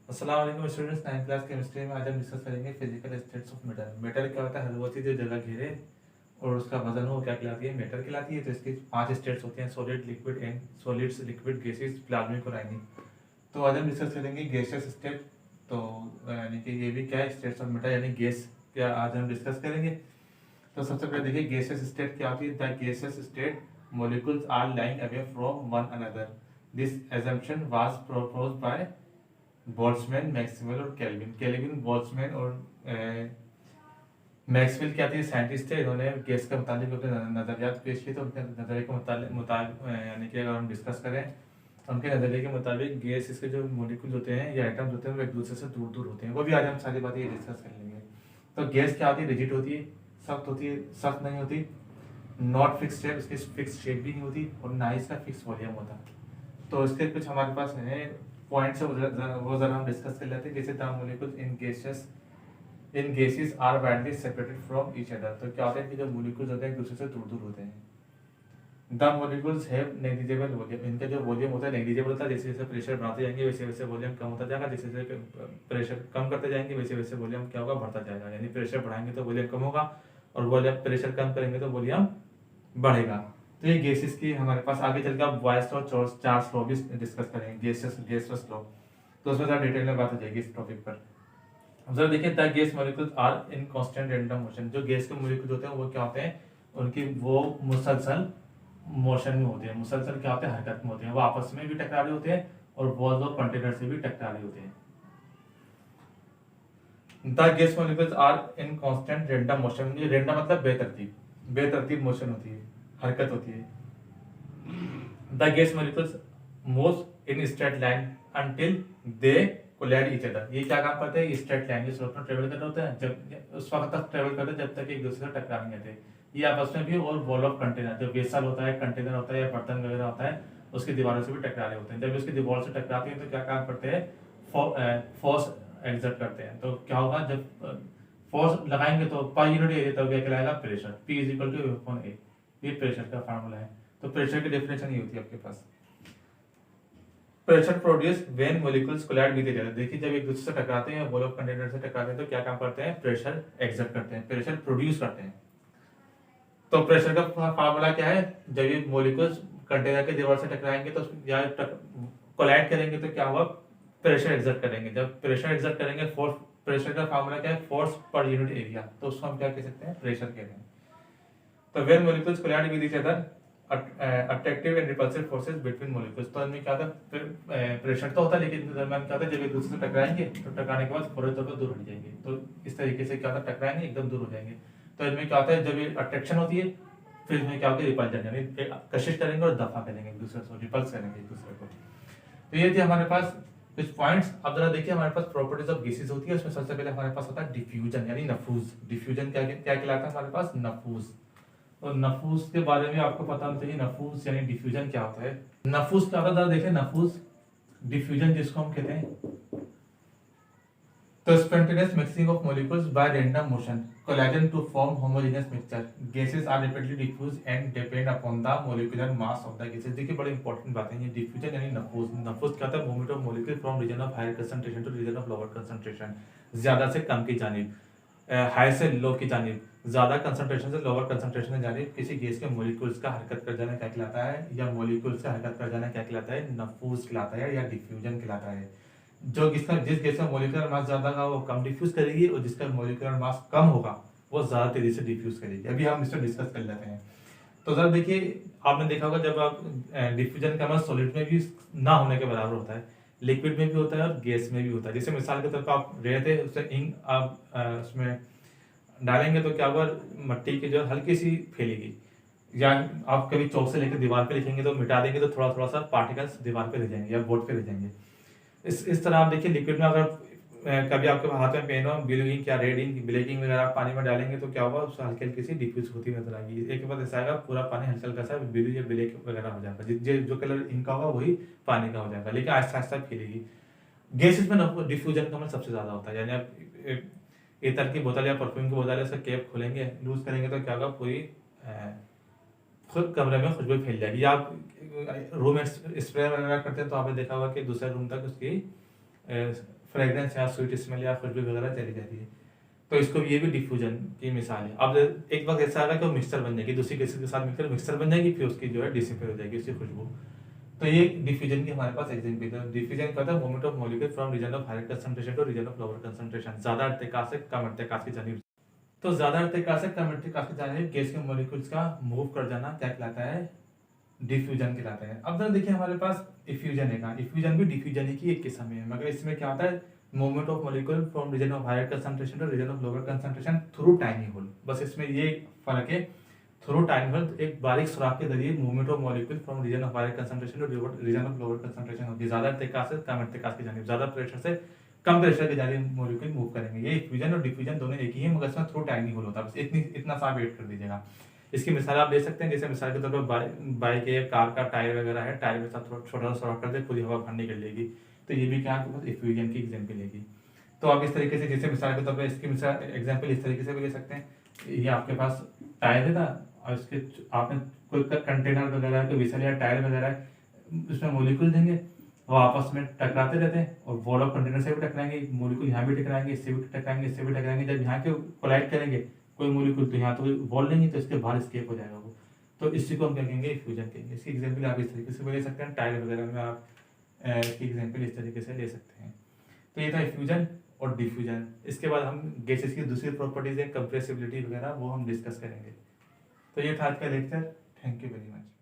अस्सलाम वालेकुम students. 9th class chemistry में आज हम डिस्कस करेंगे physical states of metal. Metal क्या होता है? हर वो चीज़ जो जगह घेरे और उसका वजन हो क्या कहलाती है? मेटल कहलाती है। तो इसकी 5 स्टेट्स होते हैं: solid, liquid and solids, liquid, gases, plasmic और आयनिक। तो आज हम डिस्कस करेंगे गैसियस स्टेट। तो यानी कि ये भी क्या है? स्टेट्स ऑफ मेटल यानी गैस क्या आज हम डिस्कस करेंगे। तो सबसे पहले देखिए गैसियस स्टेट क्या होती है। The gaseous state molecules are lying away from one another. This assumption was proposed by Boltzmann, Maxwell और कैल्विन। कैल्विन, बोल्ट्जमैन और मैक्सवेल क्या थे? साइंटिस्ट थे। इन्होंने गैस के मुताबिक अपने नजरियात पेश किए। तो उनके नजरिए के मुताबिक यानी कि अगर हम डिस्कस करें उनके नजरिए के मुताबिक गैस इसके जो मोलिक्यूल होते हैं या आइटम्स होते हैं वो एक दूसरे से दूर दूर होते हैं। वो भी आज हम सारी बातें ये डिस्कस कर लेंगे। तो गैस क्या होती है? रिजिड होती है, सख्त होती है, सख्त नहीं होती, नॉट फिक्स शेप, इसकी फिक्स शेप भी नहीं होती और ना ही इसका फिक्स वॉल्यूम होता। तो इसके कुछ हमारे पास है पॉइंट्स, वो जरा हम डिस्कस कर लेते हैं। जैसे the molecules in gases are widely separated from each other. तो क्या होता है कि जो मॉलिक्यूल्स होते हैं एक दूसरे से दूर दूर होते हैं। The molecules have negligible volume. इनका जो वॉल्यूम होता है नेग्लिजिबल होता है। जैसे जैसे प्रेशर बढ़ाते जाएंगे वैसे वैसे वॉल्यूम कम होता जाएगा। जैसे जैसे प्रेशर कम करते जाएंगे वैसे वैसे वॉल्यूम क्या होगा? बढ़ता जाएगा। यानी प्रेशर बढ़ाएंगे तो वॉल्यूम कम होगा और वॉल्यूम प्रेशर कम करेंगे तो वॉल्यूम बढ़ेगा। तो ये गैसेस की हमारे पास आगे चलकर आप बॉयल्स लॉ, चार्ल्स लॉ भी डिस्कस करेंगे, गैसेस लॉ। तो उसमें ज़्यादा डिटेल में बात हो जाएगी इस टॉपिक पर। अब जरा देखिए the gas molecules are in constant random motion. जो गैस के मॉलिक्यूल होते हैं वो क्या होते हैं? उनकी वो मुसलसल मोशन में होते हैं। मुसलसल क्या होते हैं? हरकत में होते हैं। वो आपस में भी टकरा रहे होते हैं और वॉल्स और कंटेनर से भी टकरा रहे होते हैं। The gas molecules are in constant random motion. Random मतलब बेतरतीब, बेतरतीब मोशन होती है, हरकत होती है। The gas molecules move in straight line until they collide each other. ये क्या काम करते हैं? स्ट्रेट लाइन जिस में ट्रेवल कर रहे होते हैं, जब उस वक्त तक ट्रेवल करते हैं जब तक एक दूसरे से टकरा नहीं आते। ये आपस में भी और वॉल ऑफ कंटेनर, जो वेसल होता है, कंटेनर होता है या बर्तन वगैरह होता है, उसकी दीवारों से भी टकरा रहे होते हैं। जब उसकी दीवार से टकराते हैं तो क्या काम करते हैं? फोर्स एक्सर्ट करते हैं। तो क्या होगा? जब फोर्स लगाएंगे तो पर यूनिट एरिया तो क्या कहलाएगा? Pressure. P is equal to F upon A। ये प्रेशर का फार्मूला है। तो प्रेशर की डेफिनेशन ये होती है आपके पास। Pressure produce when molecules collide with each other. देखिए जब एक दूसरे से टकराते हैं, वॉल ऑफ कंटेनर से टकराते हैं तो क्या काम करते हैं? प्रेशर एक्सर्ट करते हैं, प्रेशर प्रोड्यूस करते हैं। तो प्रेशर का फार्मूला क्या है? जब ये मॉलिक्यूल्स कंटेनर के दीवार से टकराएंगे तो या कोलाइड करेंगे तो क्या होगा? प्रेशर एक्सर्ट करेंगे। जब प्रेशर एक्सर्ट करेंगे, फोर्स, प्रेशर का फार्मूला क्या है? Force per unit area. तो उसको हम क्या कह सकते हैं? प्रेशर कहते हैं। तो when molecules collide with each other, attractive and repulsive forces between molecules. तो इनमें क्या होता है? प्रेशर तो होता है लेकिन दरमियान क्या होता है? जब एक दूसरे से टकराएंगे तो टकराने के बाद फौरी तौर पर दूर हट जाएंगे। तो इस तरीके से क्या होता है? टकराएंगे एकदम दूर हो जाएंगे। तो इनमें क्या होता है? जब ये अट्रैक्शन होती है फिर इसमें क्या होता है? रिपल्जन, यानी कशिश करेंगे और दफा करेंगे एक दूसरे को, रिपल्स करेंगे एक दूसरे को। तो ये थी हमारे पास कुछ पॉइंट्स। अब जरा देखिए हमारे पास प्रॉपर्टीज ऑफ गैसेस होती है। उसमें सबसे पहले हमारे पास होता है डिफ्यूजन यानी नफूज। डिफ्यूजन क्या क्या कहलाता है हमारे पास? नफूज। तो नफूस के बारे में आपको पता होना चाहिए। नफूस यानी डिफ्यूजन क्या होता है? नफूस क्या होता है? देखिए नफूस, डिफ्यूजन जिसको हम कहते हैं। तो spontaneous mixing of molecules by random motion collision to form homogeneous mixture. Gases are rapidly diffuse and depend upon the molecular mass of the gases. देखिए बड़ी इंपॉर्टेंट बात है ये डिफ्यूजन यानी नफूस। नफूस क्या होता है? Movement of molecule from region of higher concentration to region of lower concentration. ज्यादा से कम की जानिब, हाई से लो की जानिब, ज्यादा कंसंट्रेशन से लोअर कंसंट्रेशन की जानिब किसी गैस के मॉलिक्यूल्स का हरकत कर जाना क्या कहलाता है? या मॉलिक्यूल्स का हरकत कर जाना क्या कहलाता है? नफूस कहलाता है या डिफ्यूजन कहलाता है। जिस गैस का मॉलिक्यूलर मास ज्यादा होगा वो कम डिफ्यूज करेगी और जिसका मॉलिक्यूलर मास कम होगा वो ज्यादा तेजी से डिफ्यूज करेगी। अभी हम इसको डिस्कस कर लेते हैं। तो जरा देखिए आपने देखा होगा जब आप डिफ्यूजन का मास सॉलिड में भी ना होने के बराबर होता है, लिक्विड में भी होता है और गैस में भी होता है। जैसे मिसाल के तौर पर आप रहते उससे इंक आप उसमें डालेंगे तो क्या होगा? मिट्टी की जो हल्की सी फैलेगी। या आप कभी चौक से लेकर दीवार पे लिखेंगे तो मिटा देंगे तो थोड़ा थोड़ा सा पार्टिकल्स दीवार पे रह जाएंगे या बोर्ड पे रह जाएंगे। इस तरह आप देखिए लिक्विड में अगर कभी आपके हाथ में पेन हो, ब्लू इंक या रेड इंक, ब्लैक इंक वगैरह आप पानी में डालेंगे तो क्या होगा? उससे हल्की हल्की सी डिफ्यूज होती नजर आएगी। एक बार ऐसा आएगा पूरा पानी हल्का हल्का सा ब्लू या ब्लैक वगैरह हो जाएगा। जो कलर इंक का होगा वही पानी का हो जाएगा, लेकिन आहिस्ता आहिस्ता फैलेगी। गैसेस में डिफ्यूजन का मतलब सबसे ज्यादा होता है। यानी आप इतर की बोतल या परफ्यूम की बोतल है, उसका कैप खोलेंगे, लूज करेंगे तो क्या होगा? पूरी खुद कमरे में खुशबू फैल जाएगी। या आप रूम में स्प्रे वगैरह करते हैं तो आपने देखा होगा कि दूसरे रूम तक उसकी फ्रेग्रेंस या स्वीट स्मेल या खुशबू वगैरह चली जाती है। तो इसको ये भी डिफ्यूजन की मिसाल है। अब एक वक्त ऐसा आएगा कि वो मिक्सचर बन जाएगी, दूसरी गैसेस के साथ मिलकर मिक्सचर बन जाएगी, फिर उसकी जो है डिसिपेट हो जाएगी उसकी खुशबू। तो ये डिफ्यूजन की हमारे पास एग्जाम्पल है। डिफ्यूजन क्या होता है? Movement of molecule from region of higher concentration to region of lower concentration, ज्यादा अर्तिकाश से कम अर्तिकाश की जानिब। तो ज्यादा अर्तिकाश से कम अर्तिकाश की जानिब गैस के मॉलिक्यूल्स का मूव कर जाना क्या कहलाता है? डिफ्यूजन कहलाता है। अब जरा देखिए हमारे पास इफ्यूजन है, इफ्यूजन भी डिफ्यूजन ही की एक किस्म है, मगर इसमें क्या होता है? Movement of molecule from region of higher concentration to region of lower concentration through tiny hole. बस इसमें ये फर्क है, थ्रू टाइनी होल एक बारीक सुराख के जरिए movement of molecule from region of higher concentration to region of lower concentration होती है। ज्यादा अर्तिकाश से कम अर्तिकाश की जानिब, ज्यादा प्रेशर से कम प्रेशर के जानिब मॉलिक्यूल मूव करेंगे। ये इफ्यूजन और डिफ्यूजन दोनों एक ही है, मगर इसमें थ्रू टाइनी होल होता है। बस इतना सा वेट कर दीजिएगा। इसकी मिसाल आप ले सकते हैं, जैसे मिसाल के तौर पर बाइक या कार का टायर वगैरह है, टायर के साथ छोटा सा सुराख कर दे, पूरी हवा बाहर निकल लेगी। तो ये भी क्या आपके पास इफ्यूजन की एग्जाम्पल लेगी। तो आप इस तरीके से, जैसे मिसाल के तौर पर इसकी मिसाल एग्जाम्पल इस तरीके से भी ले सकते हैं। ये आपके पास टायर है ना, और इसके आपने कोई कंटेनर वगैरह कोई विसल या टायर वगैरह है, उसमें मोलिक्यूल देंगे, वो आपस में टकराते रहते हैं, और वॉल ऑफ कंटेनर से भी टकराएंगे, मोलिक्यूल यहाँ भी टकराएंगे, इससे भी टकराएंगे, इससे भी टकराएंगे। जब यहाँ के कोलाइड करेंगे कोई मोलिक्यूल, तो यहाँ तो वॉल नहीं है, तो इसके बाहर स्केप हो जाएगा वो। तो इसी को हम क्या कहेंगे? फ्यूजन कहेंगे। इसकी एग्जाम्पल आप इस तरीके से भी ले सकते हैं, टायर वगैरह में आप इसकी एग्जाम्पल इस तरीके से ले सकते हैं। तो ये था फ्यूजन और डिफ्यूजन। इसके बाद हम गैसेस की दूसरी प्रॉपर्टीज है, कंप्रेसिबिलिटी वगैरह, वो हम डिस्कस करेंगे। तो ये था आज का lecture. Thank you very much.